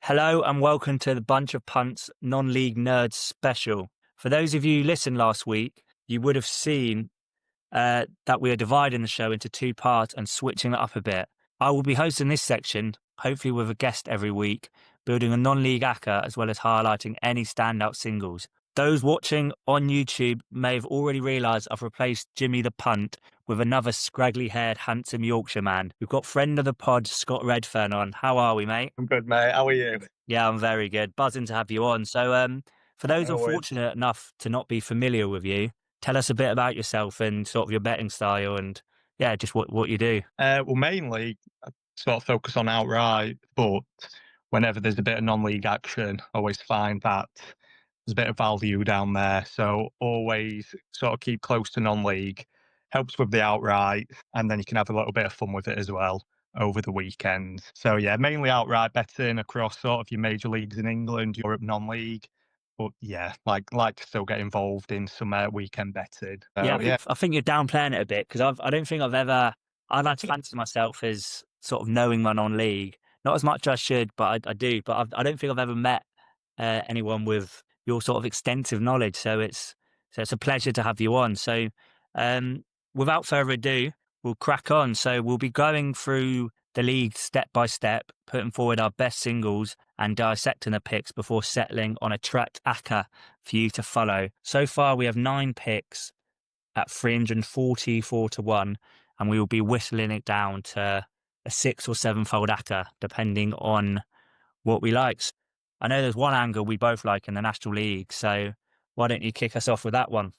Hello and welcome to the Bunch of Punts non-league nerds special. For those of you who listened last week, you would have seen that we are dividing the show into two parts and switching it up a bit. I will be hosting this section, hopefully with a guest every week, building a non-league ACCA as well as highlighting any standout singles. Those watching on YouTube may have already realised I've replaced Jimmy the Punt with another scraggly-haired, handsome Yorkshire man. We've got friend of the pod, Scott Redfearn on. How are we, mate? I'm good, mate. How are you? Yeah, I'm very good. Buzzing to have you on. So, for those No worries. unfortunate enough to not be familiar with you, tell us a bit about yourself and sort of your betting style and, yeah, just what you do. Well, mainly, I sort of focus on outright, but whenever there's a bit of non-league action, I always find that there's a bit of value down there. So always sort of keep close to non-league, helps with the outright, and then you can have a little bit of fun with it as well over the weekend. So yeah, mainly outright betting across sort of your major leagues in England, Europe non-league. But yeah, like to still get involved in some weekend betting. Yeah, So yeah. I think you're downplaying it a bit because I don't think I like to fancy myself as sort of knowing my non-league. Not as much as I should, but I do. But I don't think I've ever met anyone with your sort of extensive knowledge. So it's a pleasure to have you on. So um, without further ado, we'll crack on. So we'll be going through the league step by step, putting forward our best singles and dissecting the picks before settling on a tracked ACCA for you to follow. So far, we have 9 picks at 344 to 1, and we will be whittling it down to a 6 or 7-fold ACCA, depending on what we like. I know there's one angle we both like in the National League, so why don't you kick us off with that one?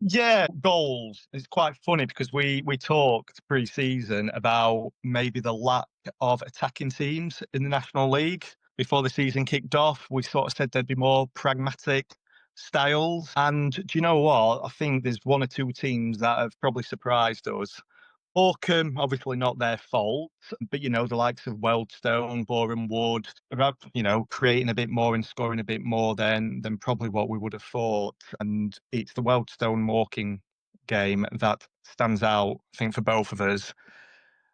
Yeah, goals. It's quite funny because we talked pre-season about maybe the lack of attacking teams in the National League before the season kicked off. We sort of said there'd be more pragmatic styles. And do you know what? I think there's one or two teams that have probably surprised us. Orkham, obviously not their fault, but the likes of Weldstone, Boreham Wood, are creating a bit more and scoring a bit more than probably what we would have thought. And it's the Weldstone Morecambe game that stands out, I think, for both of us,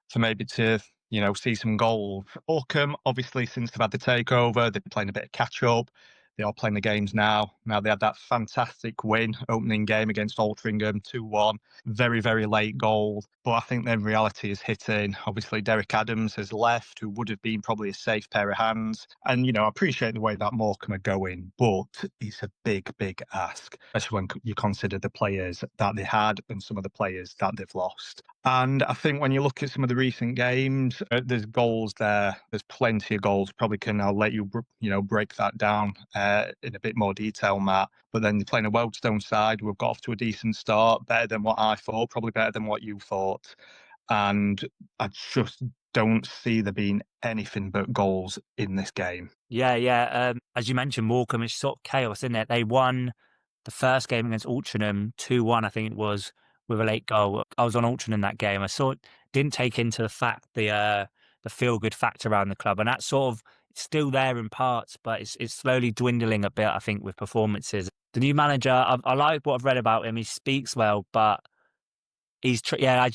for maybe to see some goals. Orkham, obviously, since they've had the takeover, they're playing a bit of catch up. They are playing the games now. Now they had that fantastic win opening game against Altrincham, 2-1. Very, very late goal. But I think then reality is hitting. Obviously, Derek Adams has left, who would have been probably a safe pair of hands. And, I appreciate the way that Morecambe are going, but it's a big, big ask, especially when you consider the players that they had and some of the players that they've lost. And I think when you look at some of the recent games, there's goals there. There's plenty of goals. Probably I'll let you, break that down in a bit more detail, Matt. But then you're playing a Weldstone side. We've got off to a decent start, better than what I thought, probably better than what you thought. And I just don't see there being anything but goals in this game. Yeah. As you mentioned, Morecambe is sort of chaos, isn't it? They won the first game against Altrincham 2-1, I think it was, with a late goal. I was on Altrincham that game. I didn't take into the fact the feel good factor around the club, and that's sort of still there in parts, but it's slowly dwindling a bit, I think, with performances. The new manager, I like what I've read about him. He speaks well, but as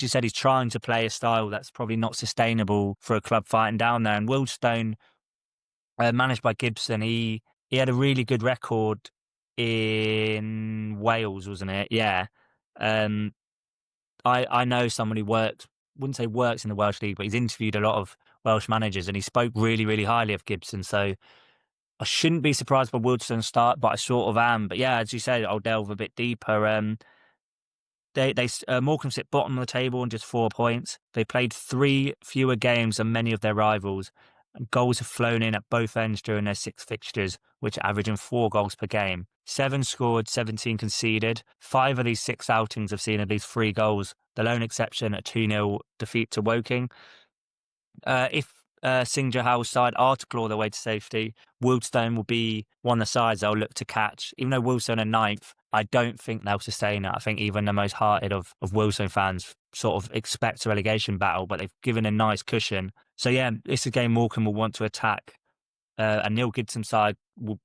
you said, he's trying to play a style that's probably not sustainable for a club fighting down there. And Wealdstone, managed by Gibson, he had a really good record in Wales, wasn't it? Yeah. Um, I know someone who wouldn't say works in the Welsh League, but he's interviewed a lot of Welsh managers and he spoke really, really highly of Gibson. So I shouldn't be surprised by Wealdstone's start, but I sort of am. But yeah, as you said, I'll delve a bit deeper. Morecambe sit bottom of the table on just 4 points. They played 3 fewer games than many of their rivals. Goals have flown in at both ends during their 6 fixtures, which are averaging 4 goals per game. 7 scored, 17 conceded. 5 of these 6 outings have seen at least 3 goals. The lone exception, a 2-0 defeat to Woking. If Singja Howe's side are to claw their way to safety, Wealdstone will be one of the sides they'll look to catch. Even though Wealdstone are ninth, I don't think they'll sustain it. I think even the most hearted of Wealdstone fans sort of expect a relegation battle, but they've given a nice cushion. So yeah, it's a game Morecambe will want to attack. And Neil Gibson's side will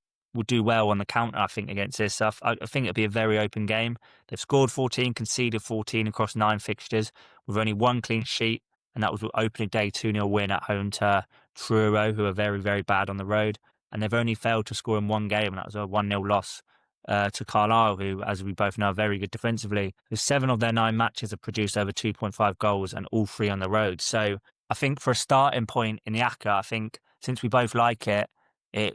do well on the counter, I think, against this. So I think it'll be a very open game. They've scored 14, conceded 14 across 9 fixtures with only 1 clean sheet. And that was opening day 2-0 win at home to Truro, who are very, very bad on the road. and they've only failed to score in one game, and that was a 1-0 loss to Carlisle, who, as we both know, are very good defensively. The 7 of their 9 matches have produced over 2.5 goals, and all 3 on the road. So I think for a starting point in the ACCA, I think since we both like it,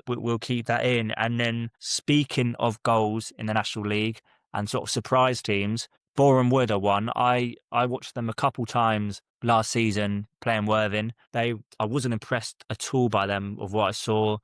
we'll keep that in. And then speaking of goals in the National League and sort of surprise teams, Boreham Wood are one. I watched them a couple times last season playing Worthing. I wasn't impressed at all by them of what I saw.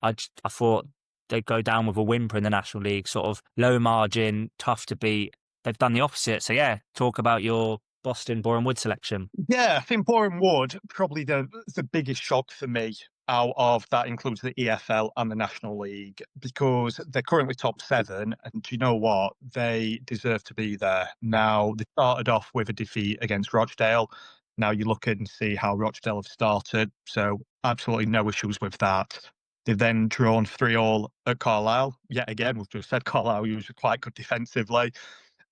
I thought they'd go down with a whimper in the National League, sort of low margin, tough to beat. They've done the opposite. So yeah, talk about your Boston Boreham Wood selection. Yeah, I think Boreham Wood probably the biggest shock for me out of that includes the EFL and the National League because they're currently top 7, and do you know what? They deserve to be there. Now they started off with a defeat against Rochdale. Now you look and see how Rochdale have started, so absolutely no issues with that. They've then drawn 3-3 at Carlisle. Yet again, we've just said Carlisle usually quite good defensively,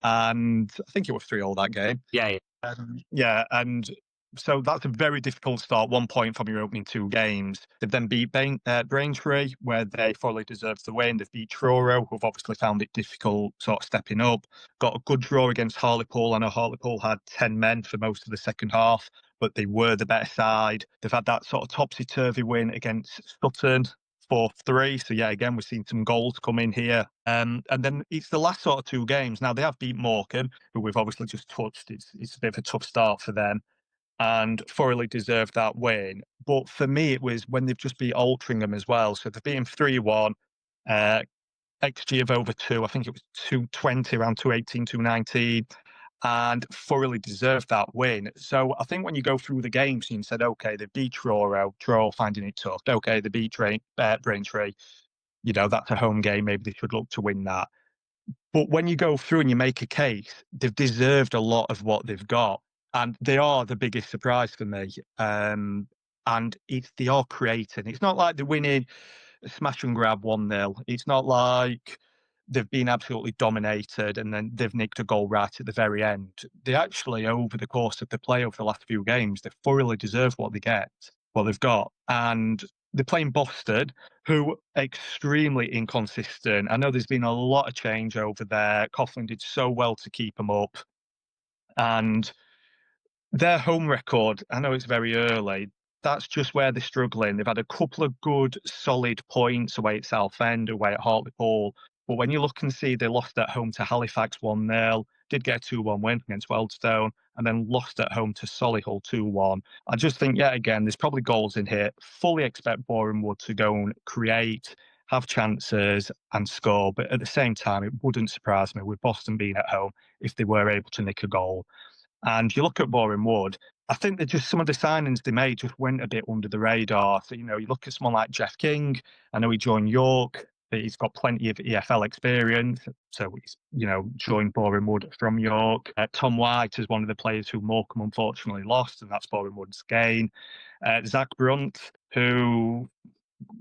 and I think it was 3-3 that game. Yeah, yeah. Yeah, and so that's a very difficult start. 1 point from your opening 2 games. They've then beat Braintree, where they fully deserved the win. They've beat Truro, who've obviously found it difficult sort of stepping up. Got a good draw against Hartlepool. I know Hartlepool had 10 men for most of the second half, but they were the better side. They've had that sort of topsy-turvy win against Sutton, 4-3. So yeah, again, we've seen some goals come in here. And then it's the last sort of 2 games. Now they have beat Morecambe, who we've obviously just touched. It's a bit of a tough start for them and thoroughly deserved that win. But for me, it was when they've just beat Altrincham as well. So they've beaten 3-1, XG of over 2. I think it was 220, around 218, 219, and thoroughly deserved that win. So I think when you go through the games, you said, okay, they beat Truro, finding it tough. Okay, they beat Braintree. That's a home game. Maybe they should look to win that. But when you go through and you make a case, they've deserved a lot of what they've got. And they are the biggest surprise for me. And they are creating. It's not like they're winning smash and grab 1-0. It's not like they've been absolutely dominated and then they've nicked a goal right at the very end. They actually, over the course of the play over the last few games, they thoroughly deserve what they've got. And they're playing Boston, who are extremely inconsistent. I know there's been a lot of change over there. Coughlin did so well to keep them up. And their home record, I know it's very early, that's just where they're struggling. They've had a couple of good, solid points away at Southend, away at Hartlepool. But when you look and see they lost at home to Halifax 1-0, did get a 2-1 win against Wealdstone, and then lost at home to Solihull 2-1. I just think, yet again, there's probably goals in here. Fully expect Boreham Wood to go and create, have chances and score. But at the same time, it wouldn't surprise me with Boston being at home if they were able to nick a goal. And you look at Boreham Wood, I think that just some of the signings they made just went a bit under the radar. So, you look at someone like Jeff King. I know he joined York, but he's got plenty of EFL experience. So he's, joined Boreham Wood from York. Tom White is one of the players who Morecambe unfortunately lost, and that's Boreham Wood's gain. Zach Brunt, who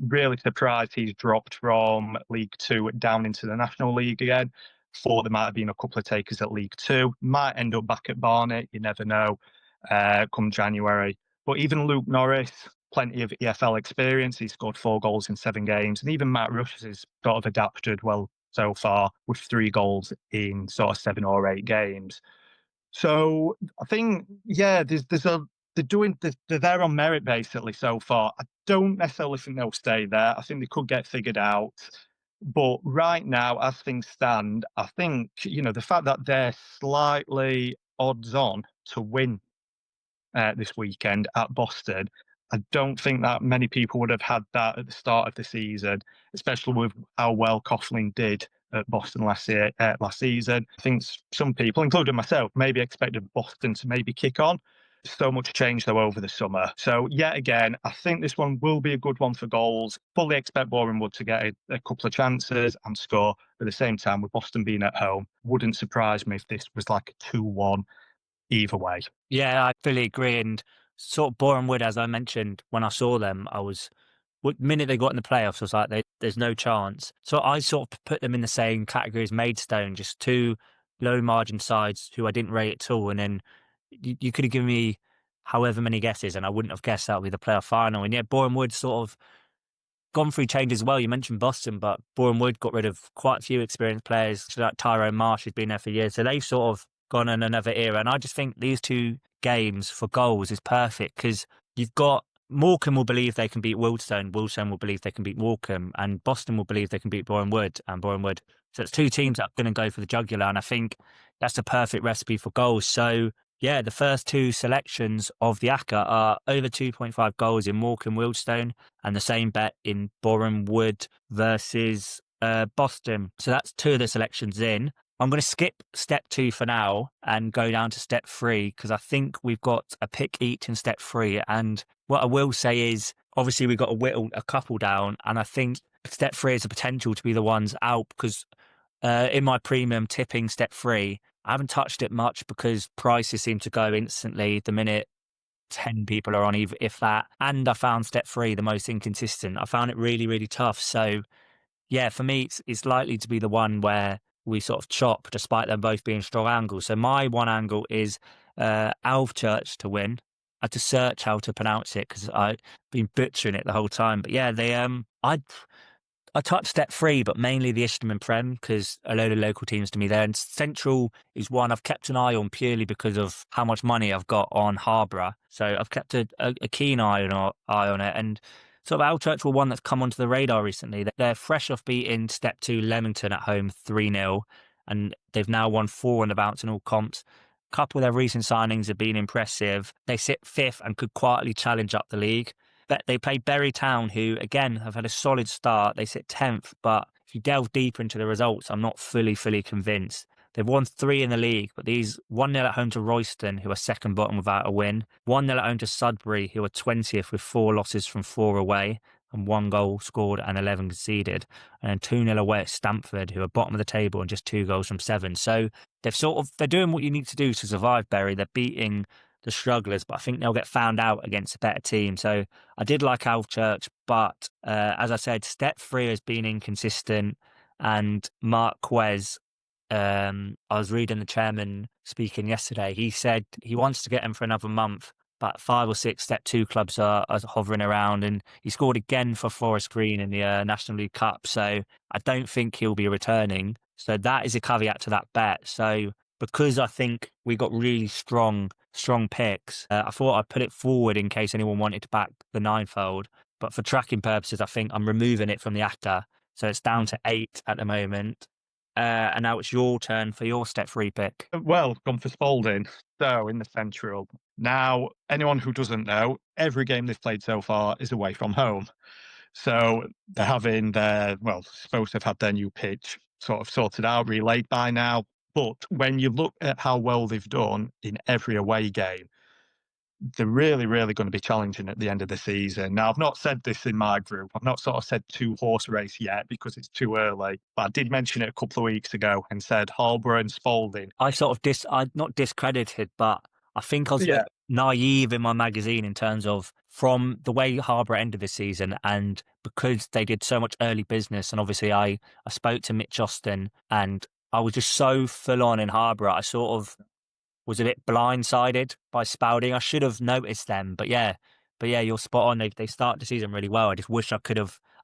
really surprised he's dropped from League Two down into the National League again. Thought there might have been a couple of takers at League Two. Might end up back at Barnet. You never know. Come January. But even Luke Norris, plenty of EFL experience. He scored 4 goals in 7 games. And even Matt Rush has sort of adapted well so far with 3 goals in sort of 7 or 8 games. So I think, yeah, they're there on merit basically so far. I don't necessarily think they'll stay there. I think they could get figured out. But right now, as things stand, I think, the fact that they're slightly odds on to win this weekend at Boston, I don't think that many people would have had that at the start of the season, especially with how well Coughlin did at Boston last season. I think some people, including myself, maybe expected Boston to maybe kick on. So much change though over the summer. So yet again, I think this one will be a good one for goals. Fully expect Boreham Wood to get a couple of chances and score. At the same time, with Boston being at home, wouldn't surprise me if this was like a 2-1 either way. Yeah, I fully agree. And sort of Boreham Wood, as I mentioned, when I saw them, the minute they got in the playoffs, I was like, there's no chance. So I sort of put them in the same category as Maidstone, just 2 low margin sides who I didn't rate at all. And then you could have given me however many guesses, and I wouldn't have guessed that would be the playoff final. And yet Boreham Wood sort of gone through changes as well. You mentioned Boston, but Boreham Wood got rid of quite a few experienced players. So like Tyrone Marsh, who's been there for years. So they've sort of gone in another era. And I just think these two games for goals is perfect because you've got Morecambe will believe they can beat Wealdstone. Wealdstone will believe they can beat Morecambe, and Boston will believe they can beat Boreham Wood and Boreham Wood. So it's two teams that are going to go for the jugular, and I think that's a perfect recipe for goals. So yeah, the first two selections of the ACCA are over 2.5 goals in Morecambe Wealdstone, and the same bet in Boreham Wood versus Boston. So that's two of the selections in. I'm going to skip step two for now and go down to step three because I think we've got a pick each in step three. And what I will say is, obviously, we've got to whittle a couple down, and I think step three has the potential to be the ones out because in my premium tipping step three, I haven't touched it much because prices seem to go instantly the minute 10 people are on, even if that. And I found step three the most inconsistent. I found it really, really tough. So yeah, for me, it's likely to be the one where we sort of chop, despite them both being strong angles. So my one angle is Church to win. I had to search how to pronounce it because I've been butchering it the whole time. But yeah, I touched step three, but mainly the Isham and Prem because a load of local teams to me there. And Central is one I've kept an eye on purely because of how much money I've got on Harborough. So I've kept a keen eye on it. And sort of Church were one that's come onto the radar recently. They're fresh off beating step two Leamington at home 3-0, and they've now won four on the bounce in all comps. A couple of their recent signings have been impressive. They sit fifth and could quietly challenge up the league. But they play Bury Town, who again have had a solid start. They sit 10th, but if you delve deeper into the results, I'm not fully convinced. They've won three in the league, but these 1-0 at home to Royston, who are second bottom without a win, 1-0 at home to Sudbury, who are 20th with four losses from four away, and one goal scored and 11 conceded, and then 2-0 away at Stamford, who are bottom of the table and just two goals from seven. So they're doing what you need to do to survive, Bury. They're beating the strugglers, but I think they'll get found out against a better team. So I did like Church, but as I said, step three has been inconsistent. And Mark Quez, I was reading the chairman speaking yesterday. He said he wants to get him for another month, but five or six step two clubs are hovering around, and he scored again for Forest Green in the National League Cup. So I don't think he'll be returning. So that is a caveat to that bet. So because I think we got really strong picks, I thought I'd put it forward in case anyone wanted to back the ninefold. But for tracking purposes, I think I'm removing it from the ACTA. So it's down to 8 at the moment. And now it's your turn for your step three pick. Well, gone for Spalding. So in the Central. Now, anyone who doesn't know, every game they've played so far is away from home. So they're having supposed to have had their new pitch sort of sorted out, relayed by now. But when you look at how well they've done in every away game, they're really going to be challenging at the end of the season. Now, I've not said this in my group. I've not sort of said two horse race yet because it's too early. But I did mention it a couple of weeks ago and said Harborough and Spalding. I sort of I not discredited, but I think I was a bit naive in my magazine in terms of from the way Harborough ended the season, and because they did so much early business, and obviously I spoke to Mitch Austin, and I was just so full on in Harborough, I sort of was a bit blindsided by Spalding. I should have noticed them, but yeah, you're spot on. They start the season really well. I just wish I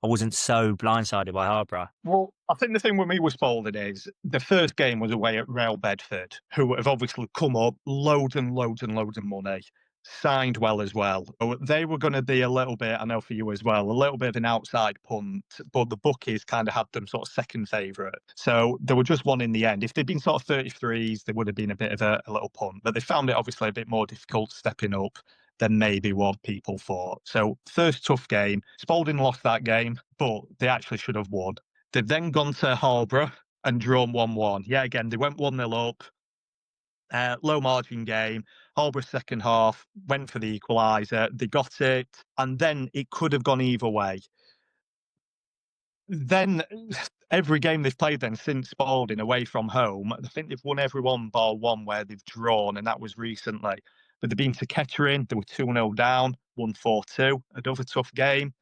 wasn't so blindsided by Harborough. Well, I think the thing with me with Spalding is the first game was away at Real Bedford, who have obviously come up loads and loads and loads of money, signed well as well. So they were going to be a little bit, I know for you as well, a little bit of an outside punt, but the bookies kind of had them sort of second favourite. So they were just one in the end. If they'd been sort of 33s, there would have been a bit of a little punt, but they found it obviously a bit more difficult stepping up than maybe what people thought. So first tough game, Spalding lost that game, but they actually should have won. They've then gone to Harborough and drawn 1-1. Yeah, again, they went 1-0 up. Low margin game. Harborough second half went for the equaliser. They got it, and then it could have gone either way. Then every game they've played then since Spalding away from home, I think they've won every one bar one where they've drawn, and that was recently. But they've been to Kettering, they were 2-0 down, won 4-2, another tough game.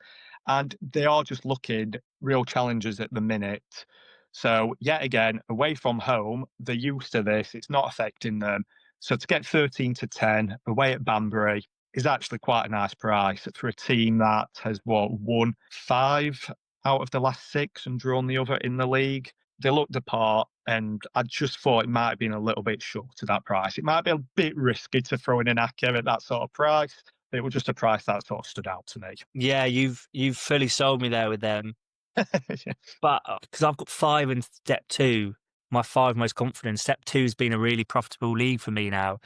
And they are just looking real challengers at the minute. So, yet again, away from home, they're used to this. It's not affecting them. So, to get 13-10 away at Banbury, is actually quite a nice price for a team that has won 5 out of the last 6 and drawn the other in the league. They looked the part, and I just thought it might have been a little bit short to that price. It might be a bit risky to throw in an Ake at that sort of price. But it was just a price that sort of stood out to me. Yeah, you've fully sold me there with them. Yeah. But because I've got 5 in step 2, my 5 most confident. Step 2's been a really profitable league for me now,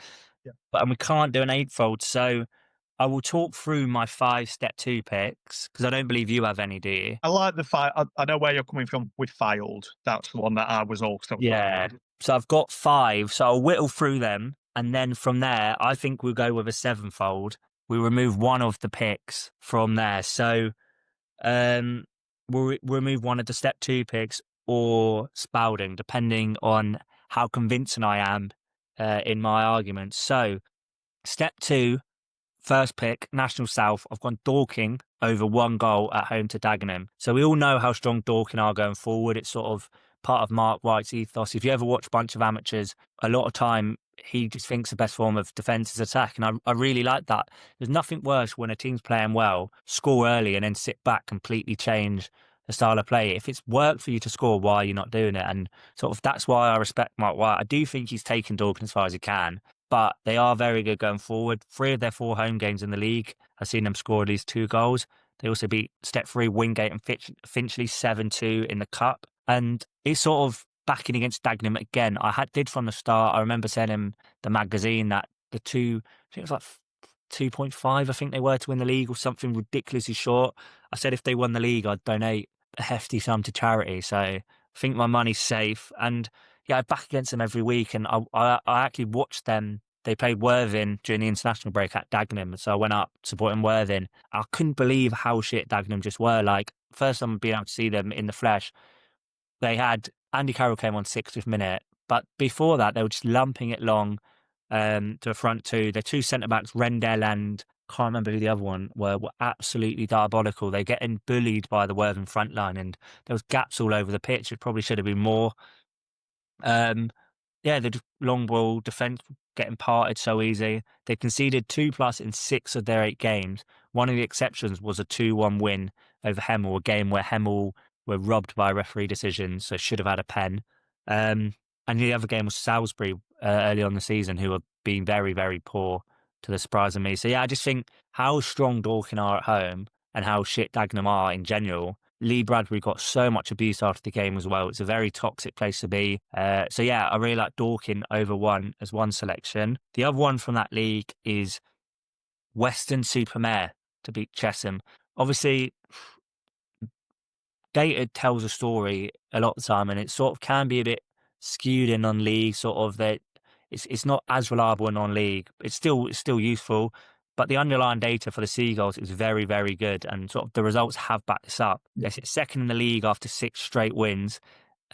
Yeah. but and we can't do an eightfold, so I will talk through my 5 step 2 picks because I don't believe you have any, do you? I like the fi I know where you're coming from with Filed. That's the one that I was also thinking. Yeah. So I've got 5, so I'll whittle through them, and then from there, I think we'll go with a sevenfold. We remove one of the picks from there. So, um, we'll remove one of the step 2 picks or Spalding, depending on how convincing I am, in my argument. So step 2, first pick, National South. I've gone Dorking over 1 goal at home to Dagenham. So we all know how strong Dorking are going forward. It's sort of part of Mark White's ethos. If you ever watch a bunch of amateurs, a lot of time he just thinks the best form of defence is attack. And I really like that. There's nothing worse when a team's playing well, score early and then sit back, completely change the style of play. If it's worked for you to score, why are you not doing it? And sort of that's why I respect Mark White. I do think he's taken Dorking as far as he can, but they are very good going forward. 3 of their 4 home games in the league, I've seen them score at least 2 goals. They also beat Step 3, Wingate and Finchley 7-2 in the Cup. And it's sort of backing against Dagenham again. Did from the start. I remember saying in the magazine that the two, I think it was like 2.5, I think they were to win the league or something ridiculously short. I said if they won the league, I'd donate a hefty sum to charity. So I think my money's safe. And yeah, I back against them every week. And I actually watched them. They played Worthing during the international break at Dagenham. So I went up supporting Worthing. I couldn't believe how shit Dagenham just were. Like, first time being able to see them in the flesh, they had Andy Carroll came on 60th minute, but before that they were just lumping it long to a front two. Their 2 centre backs, Rendell and can't remember who the other one were absolutely diabolical. They're getting bullied by the Worthing front line, and there was gaps all over the pitch. It probably should have been more. Um, yeah, the long ball defence getting parted so easy. They conceded 2 plus in 6 of their 8 games. One of the exceptions was a 2-1 win over Hemel, a game where Hemel were robbed by a referee decision, so should have had a pen. And the other game was Salisbury early on the season, who were being very, very poor to the surprise of me. So yeah, I just think how strong Dorking are at home and how shit Dagenham are in general. Lee Bradbury got so much abuse after the game as well. It's a very toxic place to be. So yeah, I really like Dorking over 1 as one selection. The other one from that league is Weston-super-Mare to beat Chesham. Obviously, data tells a story a lot of the time, and it sort of can be a bit skewed in non-league. Sort of that it's not as reliable in non-league. It's still useful, but the underlying data for the Seagulls is very, very good, and sort of the results have backed this up. They sit second in the league after 6 straight wins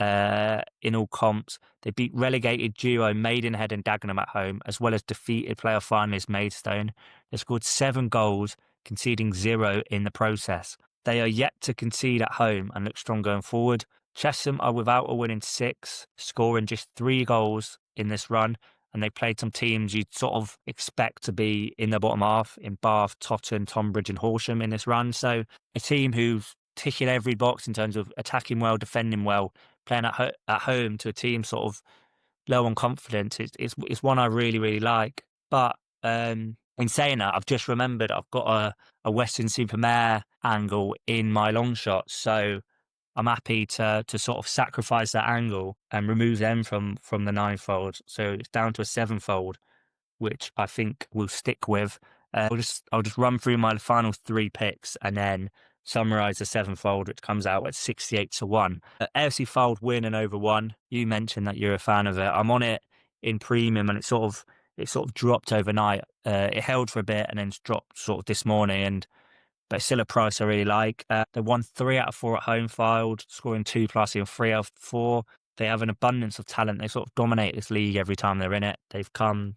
in all comps. They beat relegated duo Maidenhead and Dagenham at home, as well as defeated playoff finalist Maidstone. They scored 7 goals, conceding 0 in the process. They are yet to concede at home and look strong going forward. Chesham are without a win in 6, scoring just 3 goals in this run, and they played some teams you'd sort of expect to be in the bottom half in Bath, Totton, Tonbridge and Horsham in this run. So a team who's ticking every box in terms of attacking well, defending well, playing at home to a team sort of low on confidence. It's one I really, really like. But in saying that, I've just remembered I've got a Weston-super-Mare angle in my long shot. So I'm happy to sort of sacrifice that angle and remove them from the ninefold. So it's down to a sevenfold, which I think we'll stick with. I'll just run through my final 3 picks and then summarize the sevenfold, which comes out at 68-1. AFC Fold win and over 1. You mentioned that you're a fan of it. I'm on it in premium, and it sort of dropped overnight. It held for a bit and then dropped sort of this morning, but it's still a price I really like. They won 3 out of 4 at home filed, scoring 2 plus in 3 out of 4. They have an abundance of talent. They sort of dominate this league every time they're in it. They've come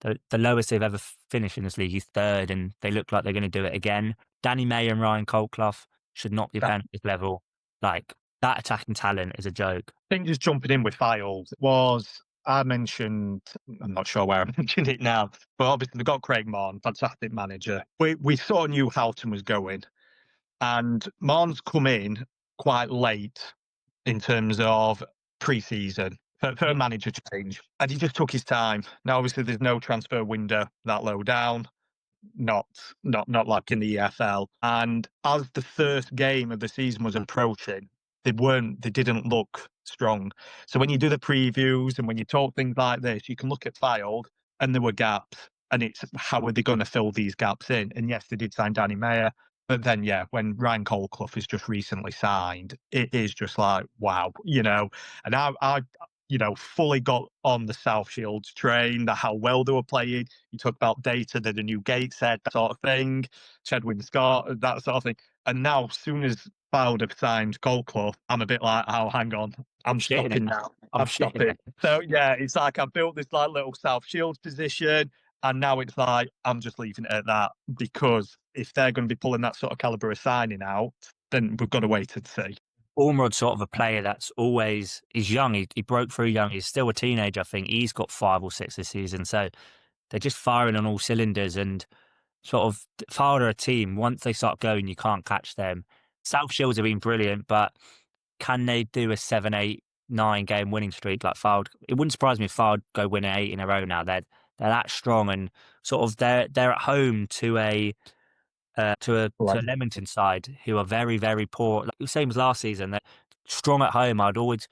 the lowest they've ever finished in this league is 3rd, and they look like they're going to do it again. Danny May and Ryan Colclough should not be That playing at this level. Like, that attacking talent is a joke. I think just jumping in with Filed was I mentioned, I'm not sure where I mentioned it now, but obviously they've got Craig Morn, fantastic manager. We sort of knew Houghton was going, and Morn's come in quite late in terms of pre-season for a Yeah, manager change, and he just took his time. Now, obviously, there's no transfer window that low down, not not like in the EFL. And as the first game of the season was approaching, they didn't look strong. So when you do the previews and when you talk things like this, you can look at Fylde and there were gaps. And it's how are they going to fill these gaps in? And yes, they did sign Danny Mayer. But then, yeah, when Ryan Colclough is just recently signed, it is just like, wow, And fully got on the South Shields train, the how well they were playing. You talk about data, they're the new Gateshead, that sort of thing, Chedwin Scott, that sort of thing. And now, as soon as Fylde have signed Colclough, I'm a bit like, oh, hang on, I'm I'm shitting it. stopping now. I'm I'm shitting stopping. it. So, yeah, it's like I built this like little South Shields position. And now it's like, I'm just leaving it at that because if they're going to be pulling that sort of caliber of signing out, then we've got to wait and see. Ormrod's sort of a player that's always he's young. He broke through young. He's still a teenager. I think he's got 5 or 6 this season. So they're just firing on all cylinders and sort of fire a team. Once they start going, you can't catch them. South Shields have been brilliant, but can they do a 7, 8, 9 game winning streak like Fylde? It wouldn't surprise me if Fylde go win 8 in a row now. They're that strong and sort of they're at home to a Like, Leamington side who are very, very poor. Like, the same as last season. They're strong at home. I'd always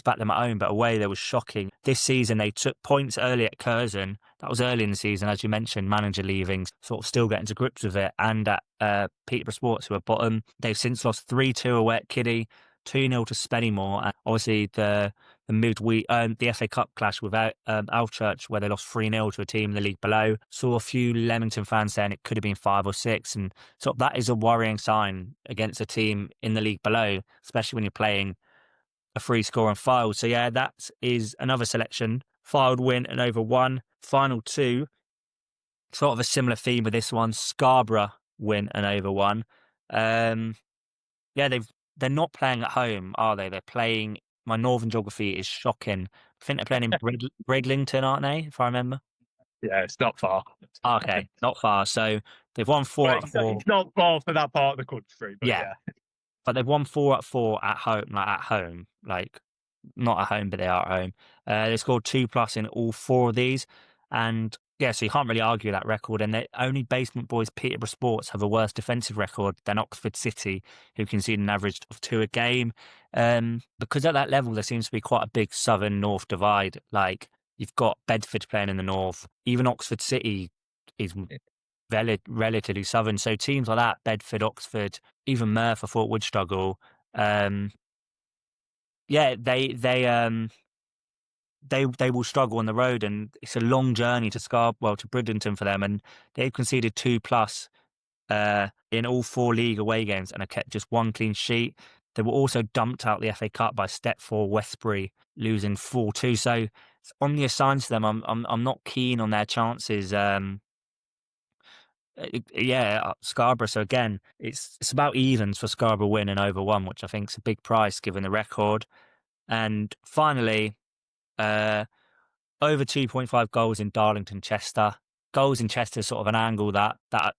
back them at home, but away they were shocking. This season they took points early at Curzon. That was early in the season, as you mentioned, manager leaving, sort of still getting to grips with it. And at Peterborough Sports, who are bottom, they've since lost 3-2 away at Kiddie, 2-0 to Spennymoor. And obviously the midweek, the FA Cup clash with Alchurch, where they lost 3-0 to a team in the league below. Saw a few Leamington fans saying it could have been 5 or 6, and so that is a worrying sign against a team in the league below, especially when you're playing a free score on Fylde. So yeah, that is another selection. Fylde win and over one. Final two, sort of a similar theme with this one. Scarborough win and over one. Um, yeah, they're not playing at home, are they? They're playing. My northern geography is shocking. I think they're playing in Bridlington, aren't they? If I remember. yeah, it's not far. Okay, not far. So they've won four But out of four. it's not far for that part of the country, but Yeah, yeah. but they've won 4 out of 4 like not at home, but they are at home. They scored 2+ in all 4 of these, and yeah, so you can't really argue that record. And the only basement boys, Peterborough Sports, have a worse defensive record than Oxford City, who concede an average of 2 a game. Because at that level, there seems to be quite a big southern-north divide. Like you've got Bedford playing in the north, even Oxford City is relatively southern. So teams like that, Bedford, Oxford, even Merth, I thought would struggle. Um, yeah, they will struggle on the road, and it's a long journey to to Bridlington for them, and they've conceded 2+ in all 4 league away games and have kept just 1 clean sheet. They were also dumped out the FA Cup by Stepford Westbury, losing 4-2. So on the assigns to them, I'm not keen on their chances. Yeah, Scarborough. So again, it's about evens for Scarborough win and over one, which I think is a big price given the record. And finally, uh, over 2.5 goals in Darlington Chester. Goals in Chester is sort of an angle that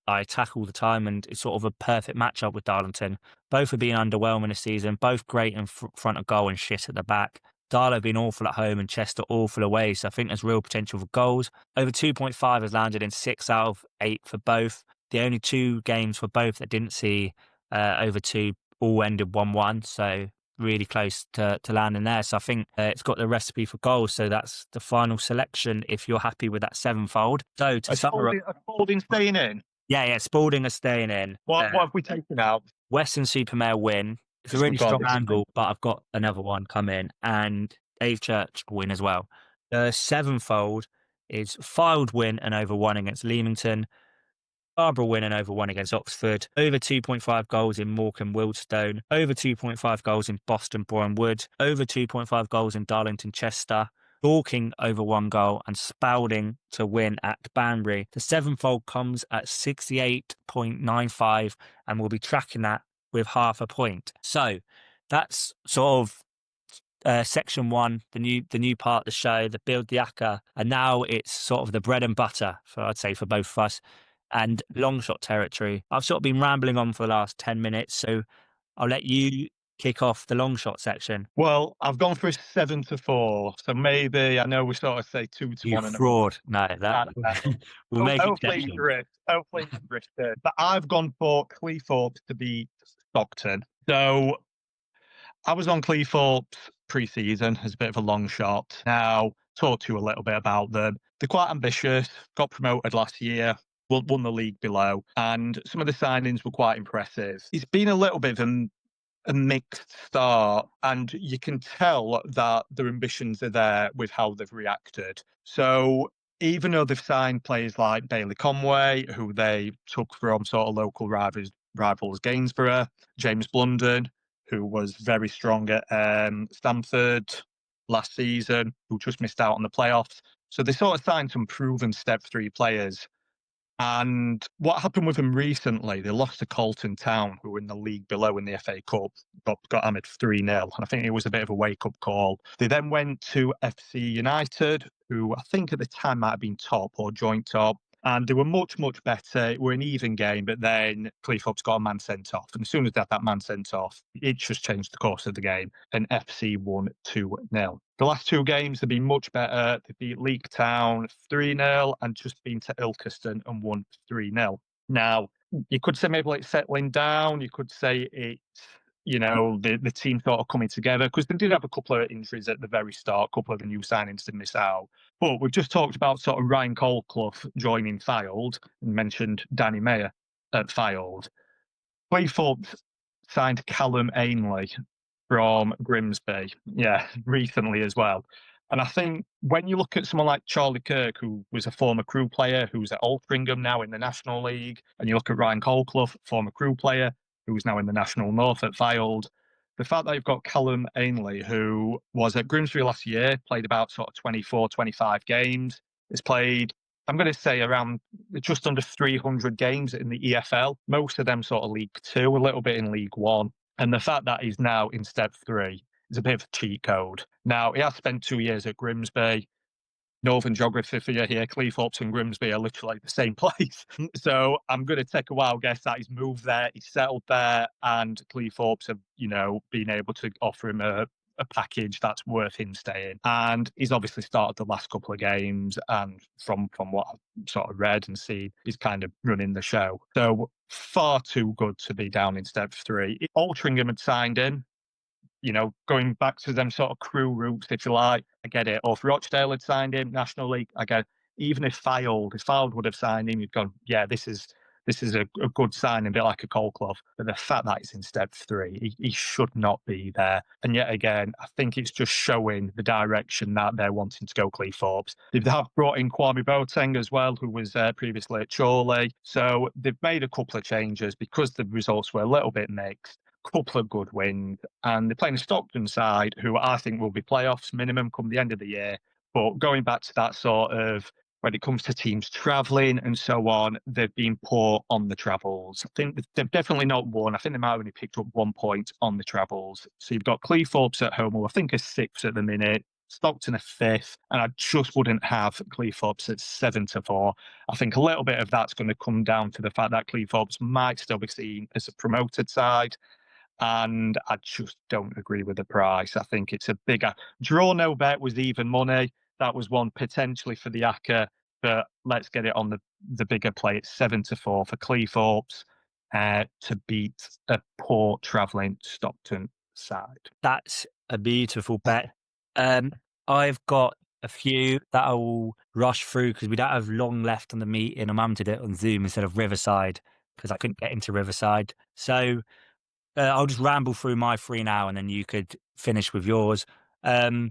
I attack all the time, and it's sort of a perfect matchup with Darlington. Both have been underwhelming this season, both great in front of goal and shit at the back. Darlow have been awful at home and Chester awful away, so I think there's real potential for goals. Over 2.5 has landed in 6 out of 8 for both. The only 2 games for both that didn't see over 2 all ended 1-1, so really close to landing there. So I think it's got the recipe for goals. So that's the final selection if you're happy with that sevenfold. So to summarize, Spalding staying in. yeah, Spalding are staying in. What have we taken out? Western Supermare win. It's a Just really strong regardless. angle, but I've got another one come in, and Dave Church win as well. The sevenfold is Fylde win and over one against Leamington. Scarborough win and over one against Oxford. Over 2.5 goals in Morecambe Wildstone. Over 2.5 goals in Boston Boreham Wood. Over 2.5 goals in Darlington Chester. Dorking over 1 goal and Spalding to win at Banbury. The sevenfold comes at 68.95 and we'll be tracking that with half a point. So that's sort of section one, the new part of the show, the build the Akka, and now it's sort of the bread and butter for I'd say for both of us. And long shot territory. I've sort of been rambling on for the last 10 minutes, so I'll let you kick off the long shot section. Well, I've gone for a 7-4, so maybe I know we sort of say 2 to You 1 and a fraud! No, that I know. we'll make Hopefully it's exceptions. Griff. Hopefully it's Griff. But I've gone for Cleethorpes to beat Stockton. So I was on Cleethorpes pre-season as a bit of a long shot. Now, talk to you a little bit about them. They're quite ambitious, got promoted last year, won the league below, and some of the signings were quite impressive. It's been a little bit of a mixed start, and you can tell that their ambitions are there with how they've reacted. So even though they've signed players like Bailey Conway, who they took from sort of local rivals Gainsborough, James Blunden, who was very strong at Stamford last season, who just missed out on the playoffs. So they sort of signed some proven step three players, and what happened with them recently, they lost to Colton Town, who were in the league below in the FA Cup, got hammered 3-0. And I think it was a bit of a wake up call. They then went to FC United, who I think at the time might have been top or joint top. And they were much, much better. It were an even game, but then Cleethorpes got a man sent off. And as soon as they had that man sent off, it just changed the course of the game. And FC won 2-0. The last two games have been much better. They beat League Town 3-0 and just been to Ilkeston and won 3-0. Now, you could say maybe it's settling down. You could say it's, the team sort of coming together, because they did have a couple of injuries at the very start, a couple of the new signings to miss out. But we've just talked about sort of Ryan Colclough joining Fylde and mentioned Danny Mayer at Fylde. Cleethorpes signed Callum Ainley from Grimsby, recently as well. And I think when you look at someone like Charlie Kirk, who was a former Crew player, who's at Altrincham now in the National League, and you look at Ryan Colclough, former Crew player, who's now in the National North at Fylde, the fact that you've got Callum Ainley, who was at Grimsby last year, played about sort of 24, 25 games, has played, I'm going to say, around just under 300 games in the EFL, most of them sort of League Two, a little bit in League One. And the fact that he's now in step three is a bit of a cheat code. Now, he has spent 2 years at Grimsby. Northern geography for you here, Cleethorpes and Grimsby are literally the same place. So I'm going to take a wild guess that he's moved there, he's settled there, and Cleethorpes have, been able to offer him a package that's worth him staying. And he's obviously started the last couple of games, and from what I've sort of read and seen, he's kind of running the show. So far too good to be down in step three. Altrincham had signed him, going back to them sort of Crew roots, if you like, I get it. Or if Rochdale had signed him, National League, I get it. Even if Fylde would have signed him, you'd gone, yeah, this is a good signing, a bit like a Colclough. But the fact that he's in step three, he should not be there. And yet again, I think it's just showing the direction that they're wanting to go, Cleethorpes. They have brought in Kwame Boateng as well, who was previously at Chorley. So they've made a couple of changes because the results were a little bit mixed. Couple of good wins, and they're playing a Stockton side who I think will be playoffs minimum come the end of the year. But going back to that sort of, when it comes to teams travelling and so on, they've been poor on the travels. I think they've definitely not won. I think they might have only picked up 1 point on the travels. So you've got Cleethorpes at home, who I think are sixth at the minute, Stockton a fifth, and I just wouldn't have Cleethorpes at 7-4. I think a little bit of that's going to come down to the fact that Cleethorpes might still be seen as a promoted side. And I just don't agree with the price. I think it's a bigger draw. No bet was even money. That was one potentially for the Akka, but let's get it on the bigger play. It's 7-4 for Cleethorpes to beat a poor travelling Stockton side. That's a beautiful bet. I've got a few that I will rush through because we don't have long left on the meeting. Mum did it on Zoom instead of Riverside because I couldn't get into Riverside. So I'll just ramble through my three now, and then you could finish with yours. I've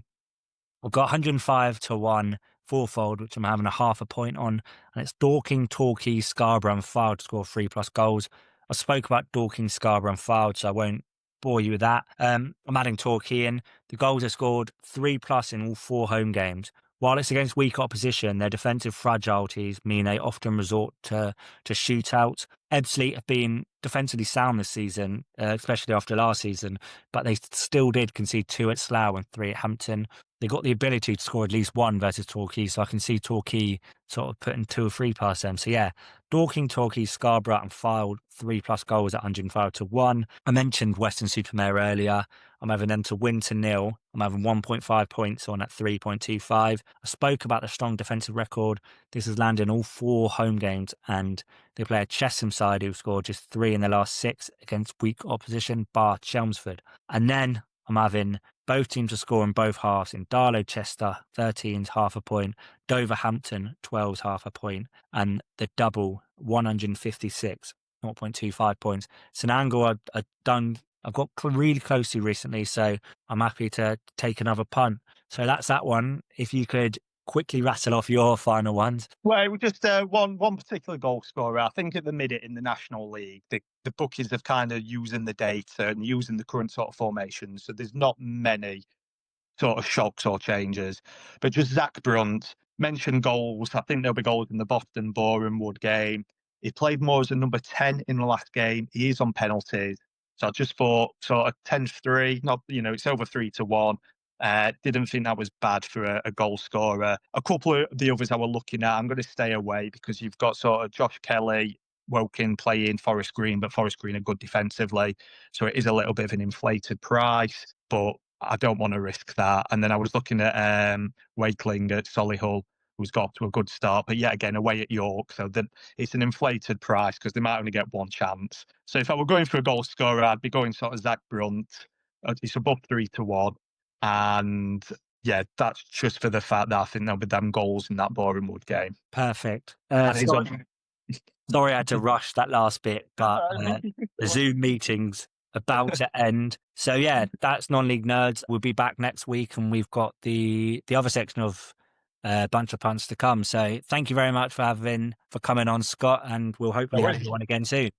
got 105-1 fourfold, which I'm having a half a point on, and it's Dorking, Torquay, Scarborough, and Fylde to score 3+ goals. I spoke about Dorking, Scarborough, and Fylde, so I won't bore you with that. I'm adding Torquay in. The goals are scored 3+ in all 4 home games. While it's against weak opposition, their defensive fragilities mean they often resort to shootouts. Ebbsfleet have been defensively sound this season, especially after last season, but they still did concede 2 at Slough and 3 at Hampton. They got the ability to score at least 1 versus Torquay, so I can see Torquay sort of putting 2 or 3 past them. So yeah, Dorking, Torquay, Scarborough and Fylde, 3+ goals at 105-1. I mentioned Weston-super-Mare earlier. I'm having them to win to nil. I'm having 1.5 points on at 3.25. I spoke about the strong defensive record. This has landed in all 4 home games, and they play a Chesham side who scored just 3 in the last 6 against weak opposition, bar Chelmsford. And then I'm having both teams to score in both halves in Darlow Chester, 13's half a point, Dover Hampton, 12's half a point, and the double, 156, 0.25 points. It's an angle I've got really close to recently, so I'm happy to take another punt. So that's that one. If you could quickly rattle off your final ones. Well, it was just one particular goal scorer. I think at the minute in the National League, the bookies have kind of using the data and using the current sort of formations. So there's not many sort of shocks or changes. But just Zach Brunt mentioned goals. I think there'll be goals in the Boston Boreham Wood game. He played more as a number 10 in the last game. He is on penalties. So I just thought sort of 10-3, not, it's over 3-1. Didn't think that was bad for a goal scorer. A couple of the others I were looking at, I'm going to stay away because you've got sort of Josh Kelly, Woking playing Forest Green, but Forest Green are good defensively. So it is a little bit of an inflated price, but I don't want to risk that. And then I was looking at Wakeling at Solihull, who's got to a good start, but yet again away at York. So then it's an inflated price because they might only get one chance. So if I were going for a goal scorer, I'd be going sort of Zach Brunt. It's above 3-1. And yeah, that's just for the fact that I think there'll be them goals in that Boreham Wood game. Perfect. And he's Sorry, I had to rush that last bit, but the on. Zoom meeting's about to end. So yeah, that's non-league nerds. We'll be back next week, and we've got the other section of bunch of punts to come. So thank you very much for coming on, Scott, and we'll hopefully have you on again soon.